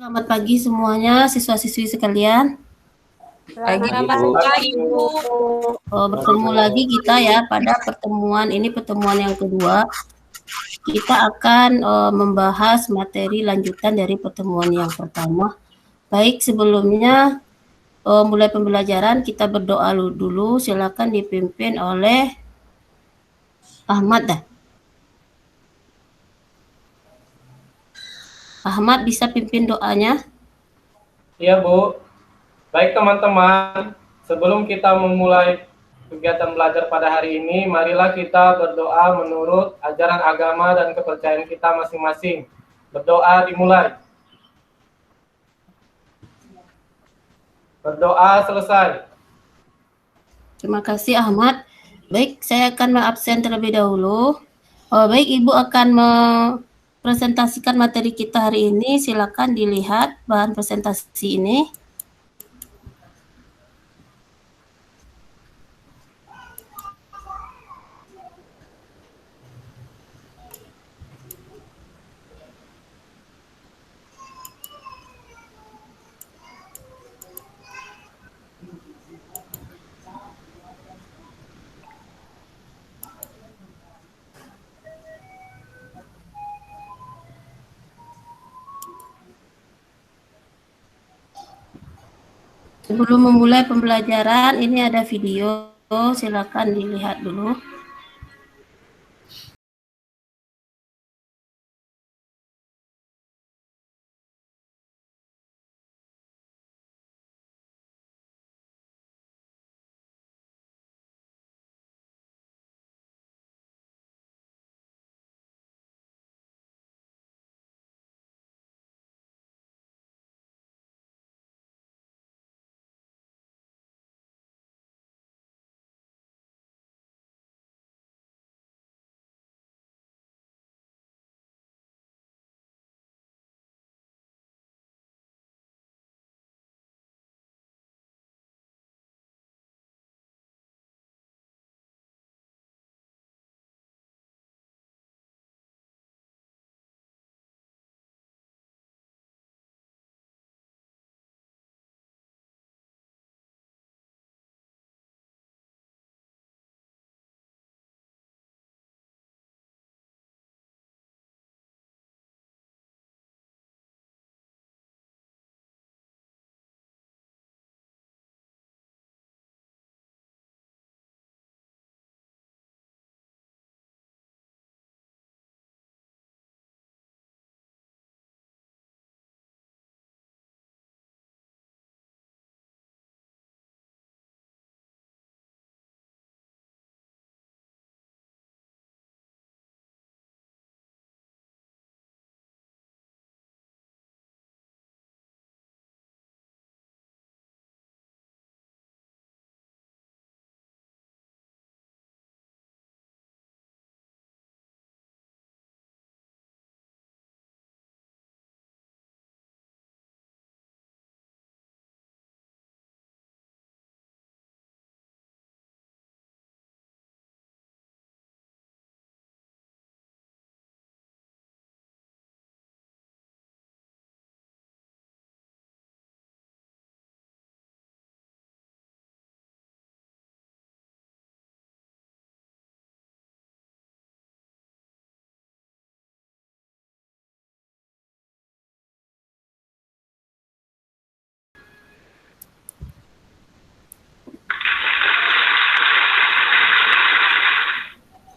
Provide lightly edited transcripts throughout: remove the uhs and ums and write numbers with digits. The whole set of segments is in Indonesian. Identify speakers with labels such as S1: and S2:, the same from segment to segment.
S1: Selamat pagi semuanya, siswa-siswi sekalian.
S2: Selamat pagi, Ibu.
S1: Bertemu lagi kita ya pada pertemuan ini, pertemuan yang kedua. Kita akan membahas materi lanjutan dari pertemuan yang pertama. Baik, sebelumnya mulai pembelajaran kita berdoa dulu. Silakan dipimpin oleh Ahmad dah. Ahmad bisa pimpin doanya?
S3: Iya, Bu. Baik, teman-teman. Sebelum kita memulai kegiatan belajar pada hari ini, marilah kita berdoa menurut ajaran agama dan kepercayaan kita masing-masing. Berdoa dimulai. Berdoa selesai.
S1: Terima kasih Ahmad. Baik, saya akan mengabsen terlebih dahulu. Baik, Ibu akan mempresentasikan materi kita hari ini. Silakan dilihat bahan presentasi ini. Sebelum memulai pembelajaran, ini ada video, silakan dilihat dulu.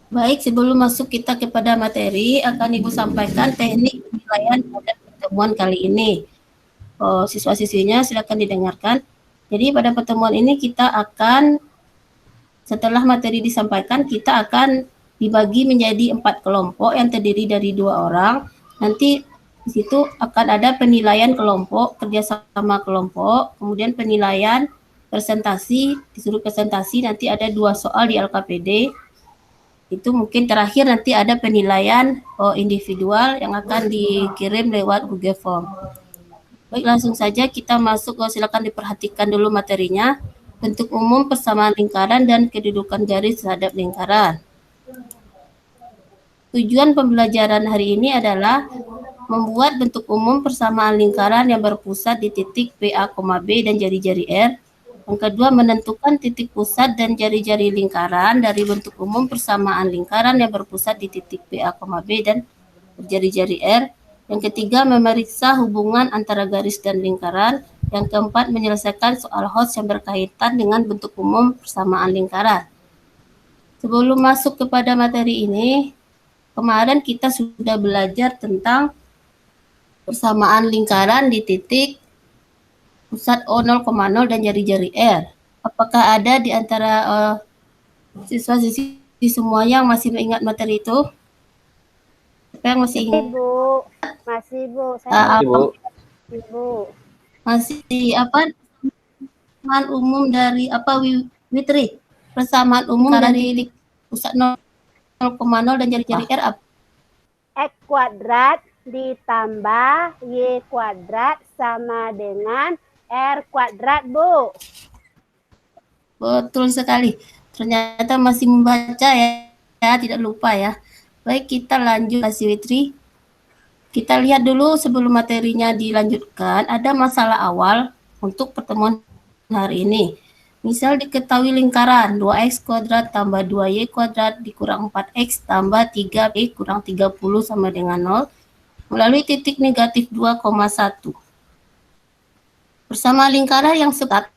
S1: Baik, sebelum masuk kita kepada materi, akan Ibu sampaikan teknik penilaian pada pertemuan kali ini. Siswa-siswinya silakan didengarkan. Jadi pada pertemuan ini kita akan, setelah materi disampaikan, kita akan dibagi menjadi 4 kelompok yang terdiri dari 2 orang. Nanti di situ akan ada penilaian kelompok, kerjasama kelompok, kemudian penilaian presentasi, disuruh presentasi, nanti ada 2 soal di LKPD. Itu mungkin terakhir nanti ada penilaian individual yang akan dikirim lewat Google Form. Baik, langsung saja kita masuk. Silakan diperhatikan dulu materinya. Bentuk umum, persamaan lingkaran, dan kedudukan garis terhadap lingkaran. Tujuan pembelajaran hari ini adalah membuat bentuk umum persamaan lingkaran yang berpusat di titik PA, B dan jari-jari R. Yang kedua, menentukan titik pusat dan jari-jari lingkaran dari bentuk umum persamaan lingkaran yang berpusat di titik PA, B dan jari-jari R. Yang ketiga, memeriksa hubungan antara garis dan lingkaran. Yang keempat, menyelesaikan soal HOTS yang berkaitan dengan bentuk umum persamaan lingkaran. Sebelum masuk kepada materi ini, kemarin kita sudah belajar tentang persamaan lingkaran di titik pusat O 0,0 dan jari-jari R. Apakah ada di antara siswa-siswi semua yang masih mengingat materi itu? Siapa yang masih ingat?
S2: Masih, Bu. Saya Bu.
S1: Masih apa? Persamaan umum dari apa, Witri? Persamaan umum dari pusat 0,0 dan jari-jari R apa?
S2: X kuadrat ditambah Y kuadrat sama dengan R kuadrat, Bu.
S1: Betul sekali. Ternyata masih membaca ya, tidak lupa ya. Baik, kita lanjut, Mas Witri. Kita lihat dulu sebelum materinya dilanjutkan, ada masalah awal untuk pertemuan hari ini. Misal diketahui lingkaran 2x kuadrat tambah 2y kuadrat dikurang 4x tambah 3b kurang 30 sama dengan 0 melalui titik negatif 2,1. Bersama lingkaran yang sekat,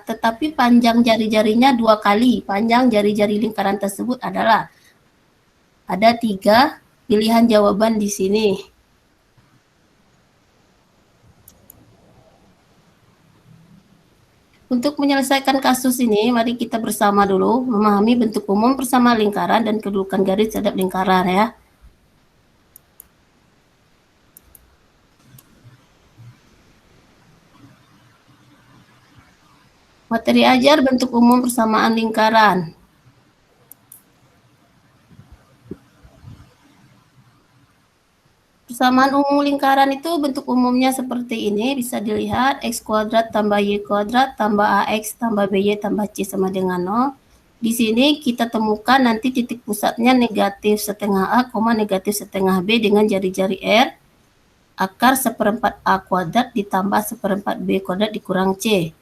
S1: tetapi panjang jari-jarinya 2 kali panjang jari-jari lingkaran tersebut adalah, ada 3 pilihan jawaban di sini. Untuk menyelesaikan kasus ini, mari kita bersama dulu memahami bentuk umum persamaan lingkaran dan kedudukan garis terhadap lingkaran ya. Materi ajar bentuk umum persamaan lingkaran. Persamaan umum lingkaran itu bentuk umumnya seperti ini, bisa dilihat x kuadrat tambah y kuadrat tambah ax tambah by tambah c sama dengan 0. Di sini kita temukan nanti titik pusatnya negatif setengah a, negatif setengah b dengan jari-jari r, akar seperempat a kuadrat ditambah seperempat b kuadrat dikurang c.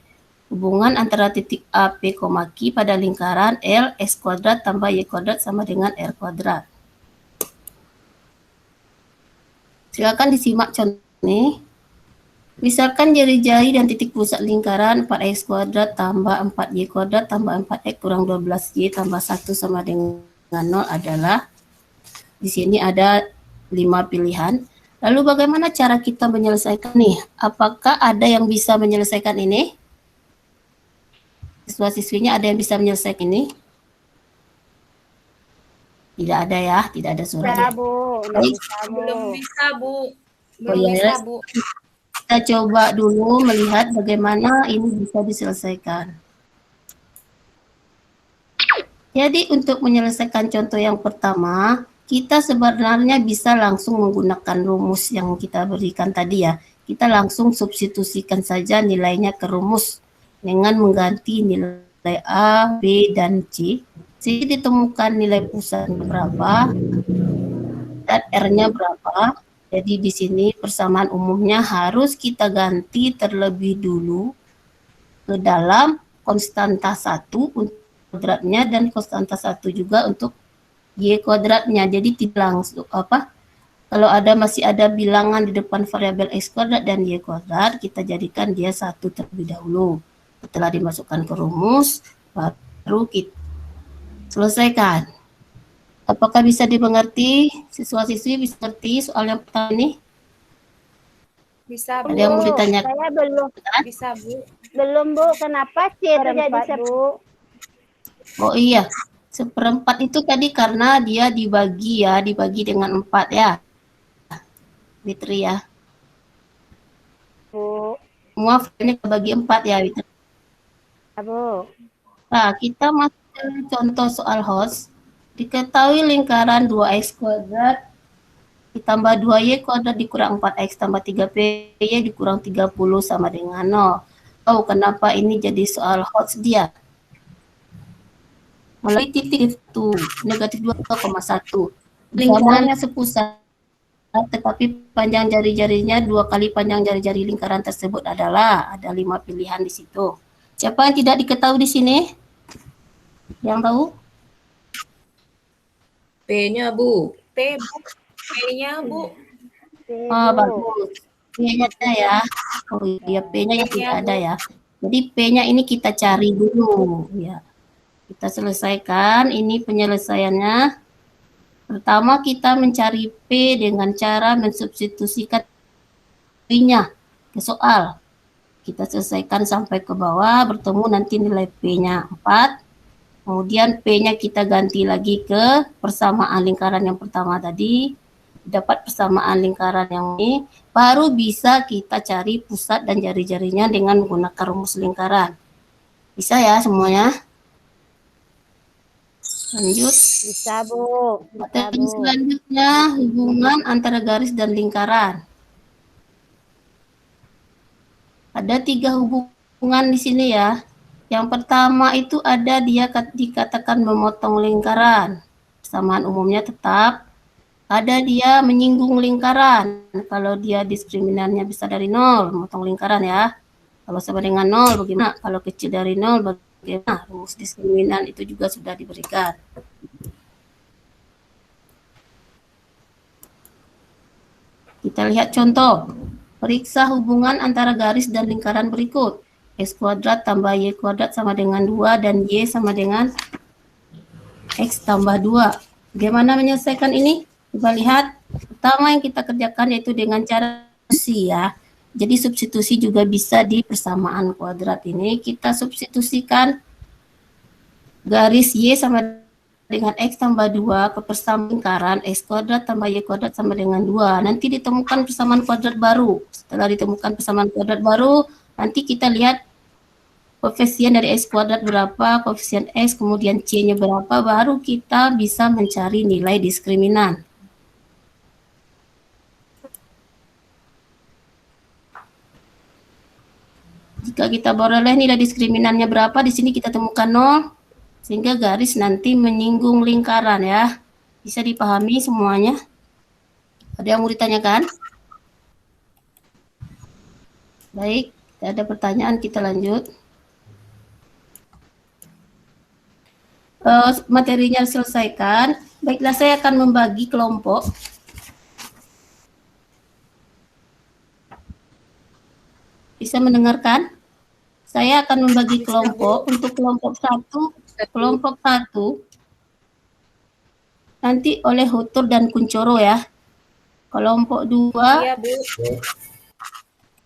S1: Hubungan antara titik A, P, Q pada lingkaran L, x kuadrat tambah y kuadrat sama dengan r kuadrat. Silakan disimak contoh ini. Misalkan jari-jari dan titik pusat lingkaran 4x kuadrat tambah 4y kuadrat tambah 4x kurang 12y tambah 1 sama dengan 0 adalah, di sini ada 5 pilihan. Lalu bagaimana cara kita menyelesaikan nih? Apakah ada yang bisa menyelesaikan ini? Siswa-siswinya ada yang bisa menyelesaikan ini? Tidak ada ya, tidak ada suaranya.
S2: Belum bisa, Bu. Belum bisa, Bu.
S1: Kita coba dulu melihat bagaimana ini bisa diselesaikan. Jadi untuk menyelesaikan contoh yang pertama, kita sebenarnya bisa langsung menggunakan rumus yang kita berikan tadi ya. Kita langsung substitusikan saja nilainya ke rumus dengan mengganti nilai A, B, dan C. Jadi ditemukan nilai pusatnya berapa dan R-nya berapa. Jadi di sini persamaan umumnya harus kita ganti terlebih dulu ke dalam konstanta 1 untuk kuadratnya dan konstanta 1 juga untuk y kuadratnya. Jadi tidak langsung kalau masih ada bilangan di depan variabel x kuadrat dan y kuadrat, kita jadikan dia 1 terlebih dahulu. Setelah dimasukkan ke rumus, baru kita selesaikan. Apakah bisa dimengerti? Siswa-siswi bisa mengerti soal yang pertama ini?
S2: Bisa, Bu.
S1: Ada yang mau ditanya?
S2: Saya belum. Bisa, Bu. Belum, Bu. Kenapa C itu jadi Bu?
S1: Oh iya, seperempat itu tadi karena dia dibagi dengan 4 ya. Witri ya.
S2: Bu.
S1: Semua ini bagi 4 ya, Witri.
S2: Ya, Bu.
S1: Nah, kita masuk ke contoh soal HOTS. Diketahui lingkaran 2x kuadrat ditambah 2y kuadrat dikurang 4x tambah 3y dikurang 30 sama dengan 0. Oh, kenapa ini jadi soal HOTS dia? Melalui titik itu negatif 2,1. Lingkarannya sepusat tetapi panjang jari-jarinya 2 kali panjang jari-jari lingkaran tersebut adalah ada 5 pilihan di situ. Siapa yang tidak diketahui di sini? Yang tahu?
S4: P-nya, Bu.
S2: P, Bu.
S4: P-nya, Bu.
S1: Oh, bagus. P-nya ya. Oh iya, P-nya yang tidak ada ya. Jadi P-nya ini kita cari dulu ya. Kita selesaikan ini penyelesaiannya. Pertama kita mencari P dengan cara mensubstitusikan P-nya ke soal. Kita selesaikan sampai ke bawah, bertemu nanti nilai P-nya 4. Kemudian P-nya kita ganti lagi ke persamaan lingkaran yang pertama tadi. Dapat persamaan lingkaran yang ini, baru bisa kita cari pusat dan jari-jarinya dengan menggunakan rumus lingkaran. Bisa ya semuanya? Lanjut.
S2: Bisa, Bu.
S1: Materi selanjutnya hubungan antara garis dan lingkaran. Ada 3 hubungan di sini ya. Yang pertama itu ada dia dikatakan memotong lingkaran. Persamaan umumnya tetap. Ada dia menyinggung lingkaran. Kalau dia diskriminannya bisa dari 0, memotong lingkaran ya. Kalau sama dengan 0 bagaimana? Kalau kecil dari 0 bagaimana? Rumus diskriminan itu juga sudah diberikan. Kita lihat contoh. Periksa hubungan antara garis dan lingkaran berikut. X kuadrat tambah Y kuadrat sama dengan 2 dan Y sama dengan X tambah 2. Bagaimana menyelesaikan ini? Coba lihat. Pertama yang kita kerjakan yaitu dengan cara substitusi ya. Jadi substitusi juga bisa di persamaan kuadrat ini. Kita substitusikan garis Y sama dengan X tambah 2 ke persamaan lingkaran X kuadrat tambah Y kuadrat sama dengan 2. Nanti ditemukan persamaan kuadrat baru. Setelah ditemukan persamaan kuadrat baru, nanti kita lihat koefisien dari X kuadrat berapa, koefisien X, kemudian C-nya berapa, baru kita bisa mencari nilai diskriminan. Jika kita beroleh nilai diskriminannya berapa, di sini kita temukan 0, sehingga garis nanti menyinggung lingkaran ya. Bisa dipahami semuanya? Ada yang mau ditanyakan? Baik, tidak ada pertanyaan, kita lanjut. Materinya selesaikan. Baiklah, saya akan membagi kelompok. Bisa mendengarkan? Saya akan membagi kelompok. Untuk kelompok 1 nanti oleh Hutur dan Kuncoro ya. Kelompok 2
S4: Iya, Bu.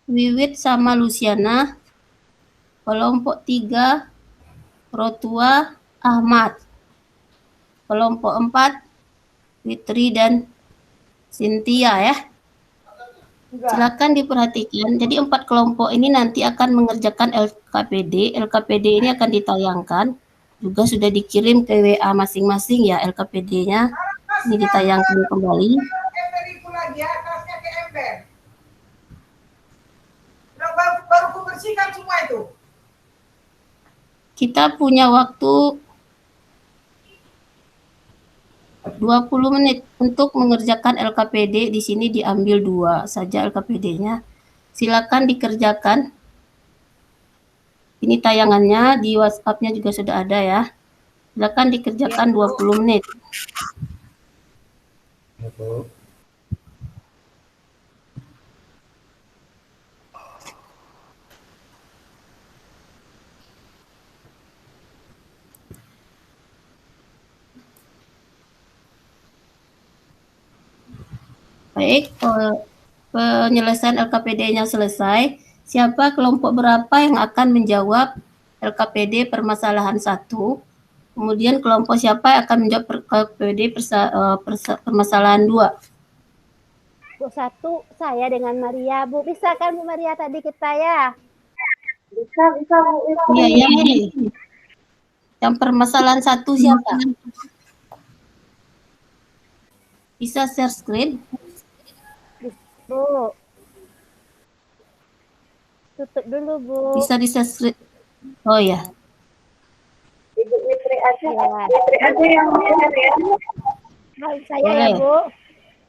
S1: Wiwit sama Luciana. Kelompok 3 Rotua Ahmad. Kelompok 4 Fitri dan Cynthia ya. Silakan diperhatikan. Jadi 4 kelompok ini nanti akan mengerjakan LKPD. LKPD ini akan ditayangkan. Juga sudah dikirim ke WA masing-masing ya LKPD-nya. Ini ditayangkan kembali.
S5: Baru kubersihkan semua itu.
S1: Kita punya waktu 20 menit untuk mengerjakan LKPD. Di sini diambil 2 saja LKPD-nya. Silakan dikerjakan. Ini tayangannya di WhatsApp-nya juga sudah ada ya. Silakan dikerjakan 20 menit. Baik, penyelesaian LKPD-nya selesai. Siapa kelompok berapa yang akan menjawab LKPD permasalahan 1? Kemudian kelompok siapa yang akan menjawab LKPD permasalahan 2?
S2: Bu, 1 saya dengan Maria. Bu, bisa kan Bu Maria tadi kita ya? Bisa Bu.
S1: Iya, ya. Yang permasalahan 1 siapa? Bisa share screen?
S2: Bu. Tutup dulu, Bu.
S1: Bisa di share screen. Oh ya.
S5: Ibu Fitri aja.
S2: Ya.
S5: Fitri aja yang share ya.
S2: Saya ya, Bu.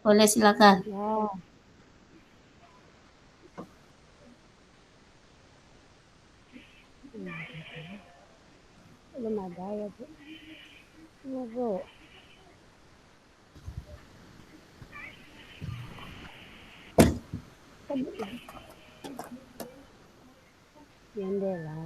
S1: Boleh, silakan.
S2: Ya. Belum ada ya, Bu. Ya, Bu. Jendela.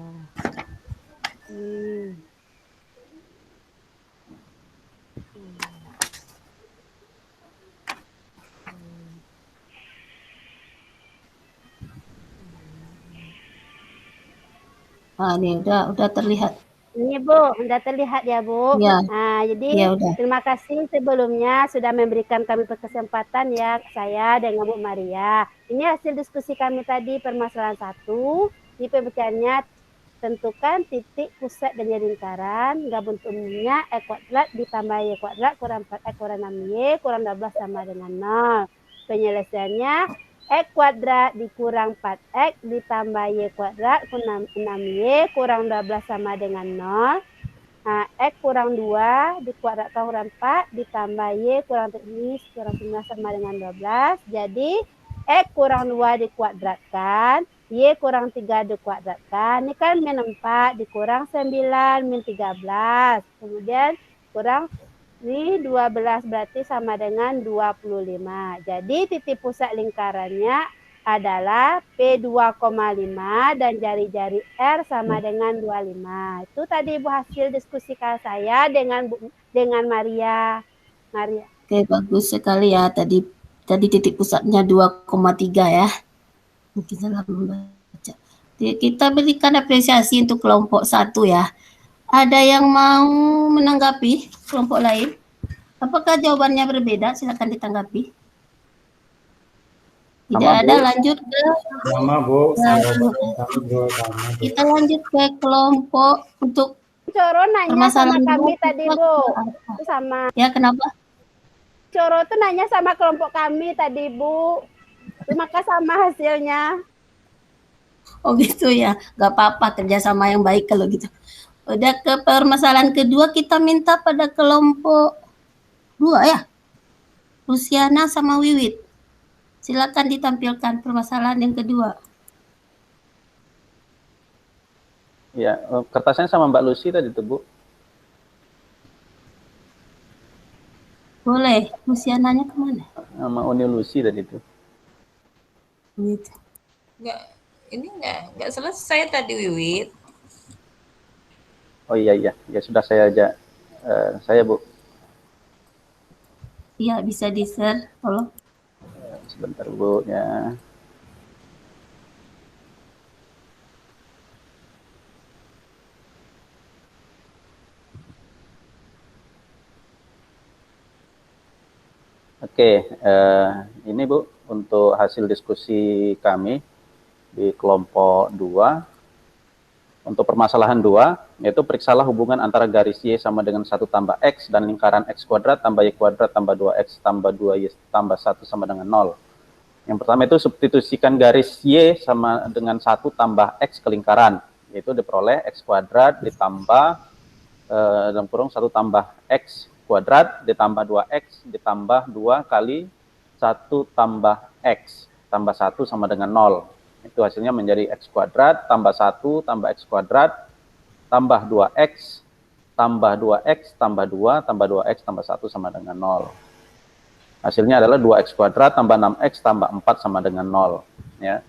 S1: Ini udah terlihat.
S2: Ini Bu, sudah terlihat ya Bu.
S1: Ya.
S2: Nah, jadi
S1: Ya, udah.
S2: terima kasih sebelumnya sudah memberikan kami kesempatan ya, saya dengan Bu Maria. Ini hasil diskusi kami tadi permasalahan 1. Di pembacanya tentukan titik pusat dan lingkaran, gabung umumnya E kuadrat ditambah Y kuadrat kurang 4X kurang 6Y kurang 12 sama dengan 0. Penyelesaiannya X kuadrat dikurang 4X ditambah Y kuadrat kurang 6Y kurang 12 sama dengan 0. Nah, X kurang 2 dikuadratkan kurang 4 ditambah Y kurang 3 kurang 9 sama dengan 12. Jadi X kurang 2 dikuadratkan, Y kurang 3 dikuadratkan. Ini kan min 4 dikurang 9 min 13. Kemudian kurang ini 12 berarti sama dengan 25. Jadi titik pusat lingkarannya adalah P2,5 dan jari-jari R sama dengan 25. Itu tadi Bu hasil diskusi saya dengan Maria.
S1: Oke, bagus sekali ya. Tadi titik pusatnya 2,3 ya. Mungkin salah membaca. Kita berikan apresiasi untuk kelompok 1 ya. Ada yang mau menanggapi kelompok lain? Apakah jawabannya berbeda? Silakan ditanggapi. Tidak
S6: Sama,
S1: ada,
S6: Bu.
S1: lanjut ke
S6: Sama, Bu.
S1: kita lanjut ke kelompok untuk
S2: Coro nanya sama
S1: permasalahan
S2: kami
S1: dua,
S2: tadi,
S1: kita
S2: Bu.
S1: apa?
S2: Itu sama.
S1: Ya, kenapa?
S2: Coro tuh nanya sama kelompok kami tadi, Bu. Maka sama hasilnya.
S1: Oh gitu ya, nggak apa-apa, kerjasama yang baik kalau gitu. Udah ke permasalahan kedua, kita minta pada kelompok 2 ya, Luciana sama Wiwit. Silakan ditampilkan permasalahan yang kedua.
S6: Ya, kertasnya sama Mbak Lucy tadi tuh, Bu.
S1: Boleh, Luciananya kemana?
S6: Sama Uni Lucy tadi tuh.
S1: Gitu.
S4: Nggak selesai tadi, Wiwit.
S6: Oh iya, ya sudah saya aja. Saya, Bu.
S1: Iya, bisa di-share, tolong.
S6: Sebentar, Bu, ya. Oke, ini Bu, untuk hasil diskusi kami di kelompok 2. Untuk permasalahan 2, yaitu periksalah hubungan antara garis Y sama dengan 1 tambah X dan lingkaran X kuadrat tambah Y kuadrat tambah 2X tambah 2Y tambah 1 sama dengan 0. Yang pertama itu substitusikan garis Y sama dengan 1 tambah X ke lingkaran, yaitu diperoleh X kuadrat ditambah dalam kurung 1 tambah X kuadrat ditambah 2X ditambah 2 kali 1 tambah X tambah 1 sama dengan 0. Itu hasilnya menjadi X kuadrat tambah 1 tambah X kuadrat tambah 2X tambah 2X tambah 2 tambah 2X tambah 1 sama dengan 0. Hasilnya adalah 2X kuadrat tambah 6X tambah 4 sama dengan 0. Ya.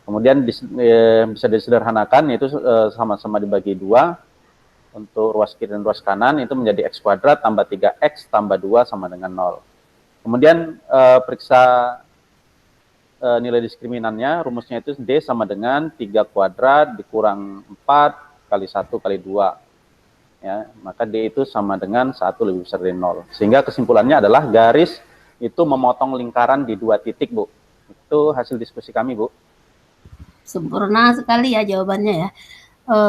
S6: Kemudian bisa disederhanakan, yaitu sama-sama dibagi 2. Untuk ruas kiri dan ruas kanan itu menjadi X kuadrat tambah 3X tambah 2 sama dengan 0. Kemudian periksa nilai diskriminannya, rumusnya itu D sama dengan 3 kuadrat dikurang 4 kali 1 kali 2. Ya, maka D itu sama dengan 1 lebih besar dari 0. Sehingga kesimpulannya adalah garis itu memotong lingkaran di 2 titik, Bu. Itu hasil diskusi kami, Bu.
S1: Sempurna sekali ya jawabannya ya.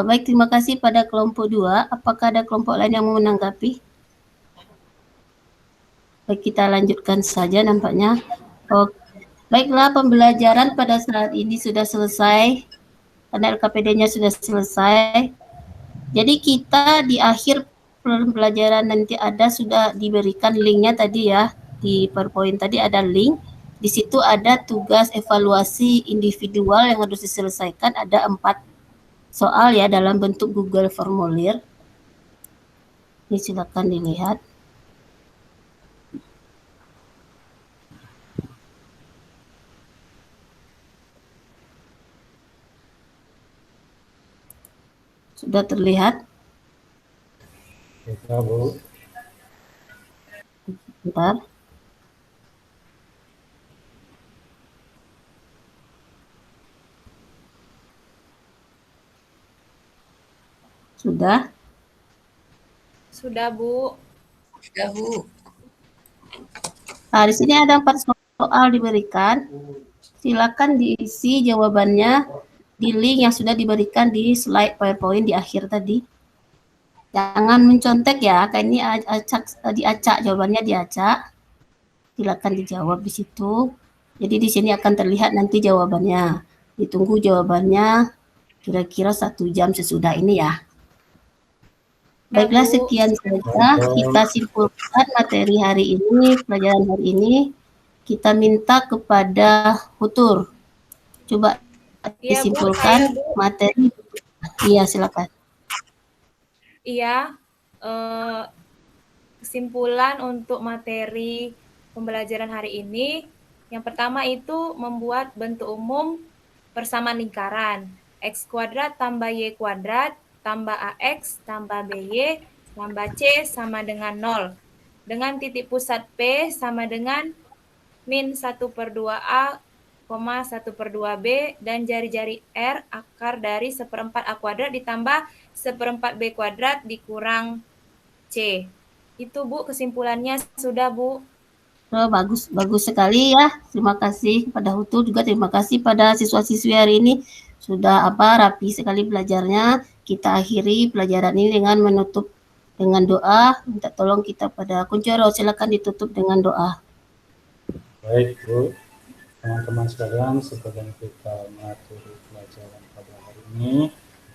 S1: Baik, terima kasih pada kelompok 2. Apakah ada kelompok lain yang mau menanggapi? Baik, kita lanjutkan saja nampaknya. Baiklah, pembelajaran pada saat ini sudah selesai, karena LKPD-nya sudah selesai. Jadi kita di akhir pembelajaran nanti sudah diberikan linknya tadi ya, di PowerPoint tadi ada link. Di situ ada tugas evaluasi individual yang harus diselesaikan. Ada 4 soal ya dalam bentuk Google Formulir. Ini silakan dilihat. Sudah terlihat?
S7: Bisa, Bu.
S1: Bentar. Sudah?
S4: Sudah, Bu. Sudah, Bu.
S1: Nah, di sini ada 4 soal diberikan. Silakan diisi jawabannya di link yang sudah diberikan di slide PowerPoint di akhir tadi. Jangan mencontek ya, kayak ini diacak, jawabannya diacak. Silakan dijawab di situ. Jadi di sini akan terlihat nanti jawabannya. Ditunggu jawabannya kira-kira 1 jam sesudah ini ya. Baiklah, sekian saja kita simpulkan materi hari ini, pelajaran hari ini. Kita minta kepada Hutur. Coba disimpulkan materi. Iya, silakan.
S4: Iya, kesimpulan untuk materi pembelajaran hari ini. Yang pertama itu membuat bentuk umum persamaan lingkaran. X kuadrat tambah Y kuadrat tambah AX tambah BY tambah C sama dengan 0. Dengan titik pusat P sama dengan min 1/2A, 1/2B, dan jari-jari R akar dari 1/4 A kuadrat ditambah 1/4 B kuadrat dikurang C. Itu, Bu, kesimpulannya sudah, Bu.
S1: Oh, bagus sekali ya. Terima kasih kepada Hutur, juga terima kasih pada siswa-siswi hari ini. Sudah rapi sekali belajarnya. Kita akhiri pelajaran ini dengan menutup dengan doa. Minta tolong kita pada Kuncoro, silakan ditutup dengan doa.
S7: Baik, Bu. Teman-teman sekalian, sebelum kita mengakhiri pelajaran pada hari ini,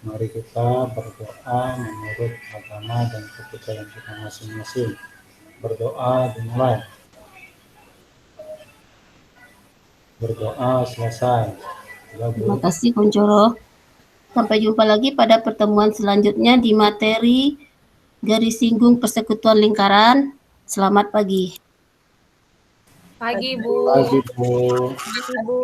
S7: mari kita berdoa menurut agama dan kepercayaan kita masing-masing. Berdoa dimulai. Berdoa selesai. Ya, Bu.
S1: Terima kasih Kuncoro. Sampai jumpa lagi pada pertemuan selanjutnya di materi garis singgung persekutuan lingkaran. Selamat pagi.
S4: Pagi, Bu.
S7: Pagi, Bu.
S4: Pagi, Bu.